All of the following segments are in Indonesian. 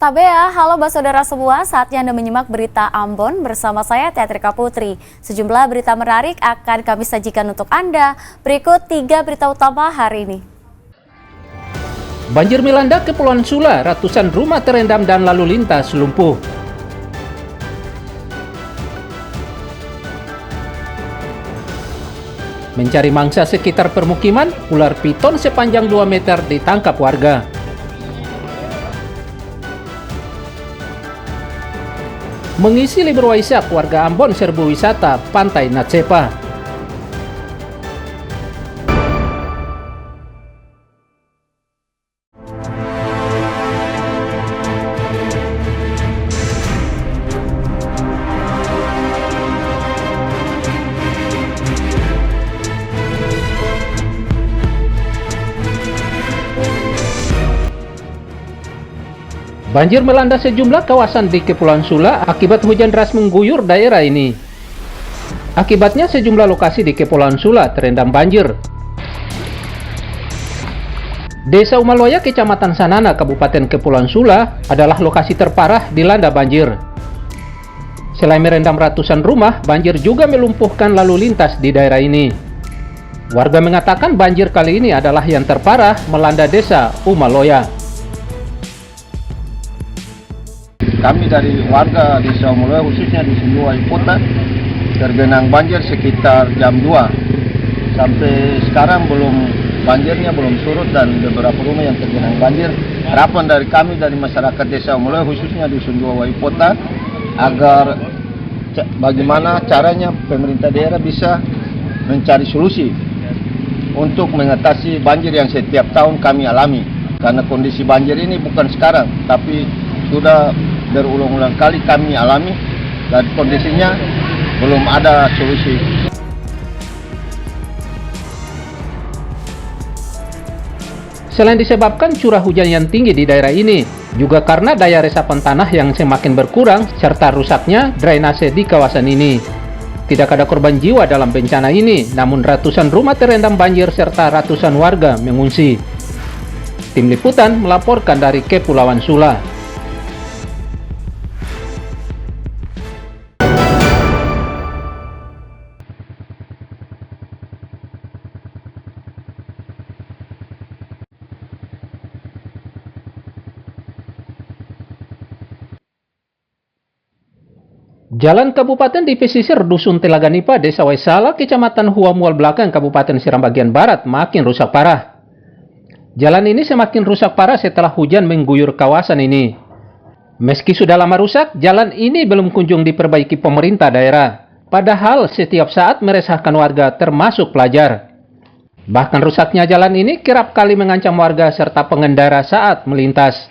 Tabea, halo saudara semua, saatnya Anda menyimak berita Ambon bersama saya Teatrika Putri. Sejumlah berita menarik akan kami sajikan untuk Anda. Berikut 3 berita utama hari ini. Banjir melanda Kepulauan Sula, ratusan rumah terendam dan lalu lintas lumpuh. Mencari mangsa sekitar permukiman, ular piton sepanjang 2 meter ditangkap warga. Mengisi libur Waisak, warga Ambon serbu wisata Pantai Natsepa. Banjir melanda sejumlah kawasan di Kepulauan Sula akibat hujan deras mengguyur daerah ini. Akibatnya sejumlah lokasi di Kepulauan Sula terendam banjir. Desa Umaloya, Kecamatan Sanana, Kabupaten Kepulauan Sula adalah lokasi terparah dilanda banjir. Selain merendam ratusan rumah, banjir juga melumpuhkan lalu lintas di daerah ini. Warga mengatakan banjir kali ini adalah yang terparah melanda desa Umaloya. Kami dari warga Desa Umaloya, khususnya di Sumbuai Kota, tergenang banjir sekitar jam 2. Sampai sekarang banjirnya belum surut dan beberapa rumah yang tergenang banjir. Harapan dari kami dari masyarakat Desa Umaloya, khususnya di Sumbuai Kota, agar bagaimana caranya pemerintah daerah bisa mencari solusi untuk mengatasi banjir yang setiap tahun kami alami. Karena kondisi banjir ini bukan sekarang, tapi sudah berulang-ulang kali kami alami dan kondisinya belum ada solusi. Selain disebabkan curah hujan yang tinggi di daerah ini, juga karena daya resapan tanah yang semakin berkurang serta rusaknya drainase di kawasan ini. Tidak ada korban jiwa dalam bencana ini, namun ratusan rumah terendam banjir serta ratusan warga mengungsi. Tim Liputan melaporkan dari Kepulauan Sula. Jalan kabupaten di pesisir Dusun Telaga Nipa, Desa Waisala, Kecamatan Huamual Belakang, Kabupaten Seram bagian Barat makin rusak parah. Jalan ini semakin rusak parah setelah hujan mengguyur kawasan ini. Meski sudah lama rusak, jalan ini belum kunjung diperbaiki pemerintah daerah. Padahal setiap saat meresahkan warga termasuk pelajar. Bahkan rusaknya jalan ini kerap kali mengancam warga serta pengendara saat melintas.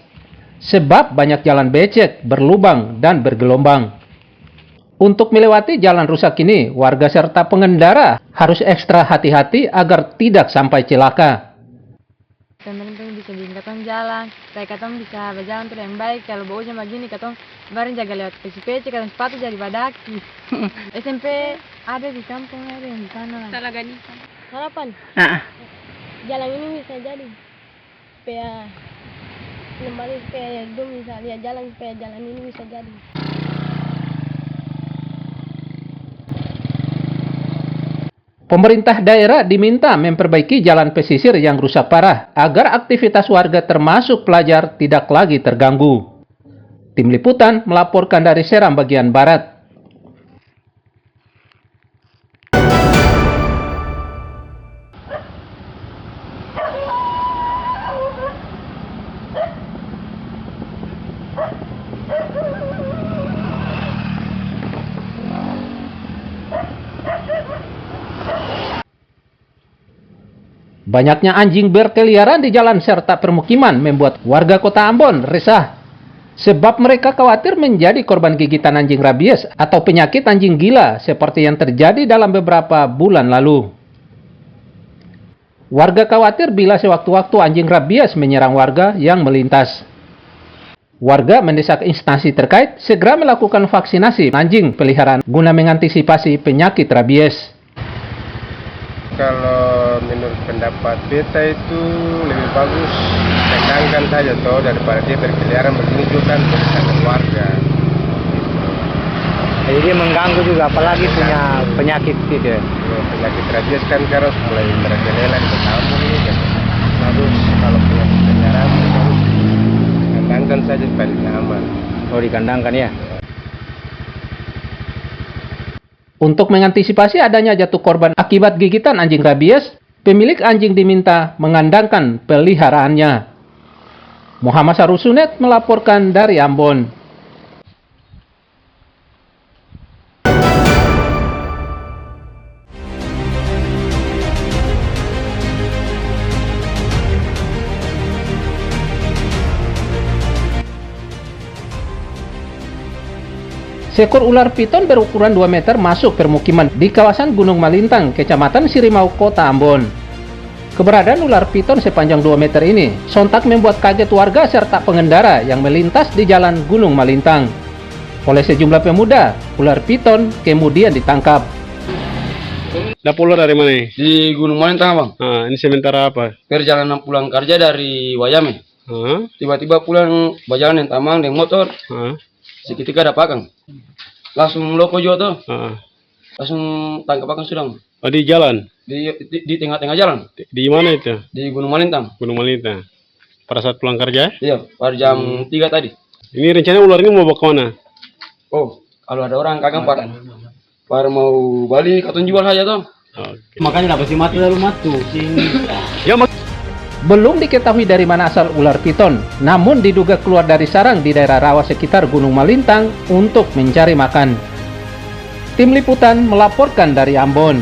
Sebab banyak jalan becek, berlubang, dan bergelombang. Untuk melewati jalan rusak ini, warga serta pengendara harus ekstra hati-hati agar tidak sampai celaka. Pemerintah bisa bikin katong jalan, supaya katong bisa berjalan tuh yang baik. Kalau bau hujan begini, katong kemarin jaga lewat PC, katong sepatu jadi badaki. SMP ada di kampung, ada yang di sana. Telaga Nipa. Harapan? Jalan ini bisa jadi, supaya kembali supaya dong bisa lihat jalan, supaya jalan ini bisa jadi. Pemerintah daerah diminta memperbaiki jalan pesisir yang rusak parah agar aktivitas warga termasuk pelajar tidak lagi terganggu. Tim Liputan melaporkan dari Seram bagian Barat. Banyaknya anjing berkeliaran di jalan serta permukiman membuat warga kota Ambon resah. Sebab mereka khawatir menjadi korban gigitan anjing rabies atau penyakit anjing gila seperti yang terjadi dalam beberapa bulan lalu. Warga khawatir bila sewaktu-waktu anjing rabies menyerang warga yang melintas. Warga mendesak instansi terkait segera melakukan vaksinasi anjing peliharaan guna mengantisipasi penyakit rabies. Kalau menurut pendapat beta itu lebih bagus kandangkan saja toh daripada dia berkeliaran begini juga kan meresahkan warga. Jadi dia mengganggu juga, apalagi punya penyakit gitu ya. Penyakit rabies kan sekarang mulai merajalela di kampung ini kan. Bagus kalau penyakit penjara bagus kandangkan saja paling aman. Oh, dikandangkan ya. Untuk mengantisipasi adanya jatuh korban akibat gigitan anjing rabies, pemilik anjing diminta mengandangkan peliharaannya. Muhammad Sarusunet melaporkan dari Ambon. Seekor ular piton berukuran 2 meter masuk permukiman di kawasan Gunung Malintang, Kecamatan Sirimau, Kota Ambon. Keberadaan ular piton sepanjang 2 meter ini sontak membuat kaget warga serta pengendara yang melintas di jalan Gunung Malintang. Oleh sejumlah pemuda, ular piton kemudian ditangkap. Dapat ular dari mana ini? Di Gunung Malintang, Bang. Ini sementara apa? Perjalanan pulang kerja dari Wayame. Tiba-tiba pulang berjalan yang tamang dengan motor. Seketika ada pakang. Langsung loko juga tuh. Langsung tangkap pakang sudah. Oh, di jalan? Di tengah-tengah jalan. Di mana itu? Di Gunung Malintang. Gunung Malintang. Pada saat pulang kerja? Iya, pada jam 3 tadi. Ini rencana ular ini mau bawa kemana? Oh, kalau ada orang kakang para mau balik atau jual saja tuh. Makanya dapat si mati lalu matu. Ya, Belum diketahui dari mana asal ular piton, namun diduga keluar dari sarang di daerah rawa sekitar Gunung Malintang untuk mencari makan. Tim Liputan melaporkan dari Ambon.